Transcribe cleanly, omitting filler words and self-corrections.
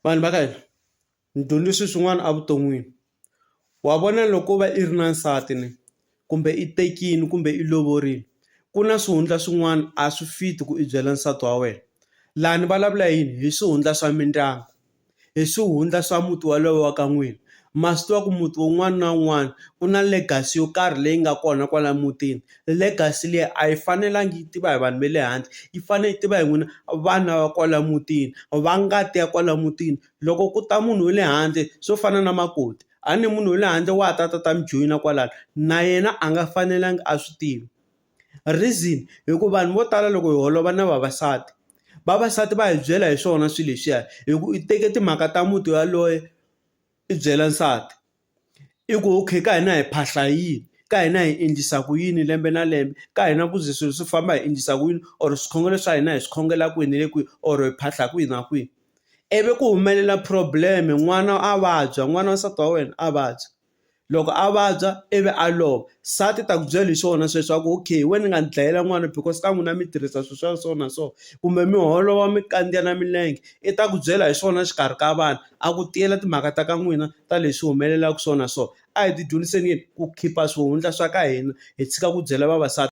Vanhu va ka hina ni dyondzise swin'wana evuton'wini. Wa vona loko va i ri na nsati ni kumbe i tekile kumbe i lovorile, ku na swihundla swin'wana a swi fit-i ku i byela nsati wa wena. Laha ni vulavula yini hi swihundla swa mindyangu, hi swihundla swa muti walowo wa ka n'wina. Ma swi tiva ku muti wun'wana na wun'wana ku na legacy yo karhi leyi nga kona kwala mutini. Legacy leyi a yi fanelangi yi tiva hi vanhu va le handle, yi fanele yi tiva hi n'wina vana va kwala mutini, va ngati ya kwala mutini. Loko ku ta munhu wa le handle swo fana na makoti, a ni munhu wa le handle wa ta mi joyina kwalano, na yena a nga fanelangi a swi tiva. Reason hikuva vanhu vo tala loko hi holova na vavasati va hi byela hi swona swilo leswiya, hi ku i teke timhaka ta muti yaloye i byela nsati. I ku okay ka hina hi phahla yini, ka hina hi endlisa ku yini lembe na lembe, ka hina ku ze swilo swi famba hi endlisa ku yini, or swikhongelo swa hina hi swi khongela kwini le kwihi, or hi phahla kwihi na kwihi. Ivi ku humelela problem-e, n'wana a vabya, n'wana wa nsati wa wena a vabya. Loko a vabya ivi a lova, nsati ta ku byela hi swona sweswo swa ku okay wena ni nga ni dlayela n'wana because ka n'wina mi tirhisa swilo swa so na so, kumbe mi holova mi kandziya na milenge. I ta ku byela hi swona xikarhi ka vanhu, a ku tiyela timhaka ta ka n'wina ta leswi humelelaka swona so. A hi ti dyondziseni ku khipha swihundla swa ka hina, hi tshika ku byela vavasati.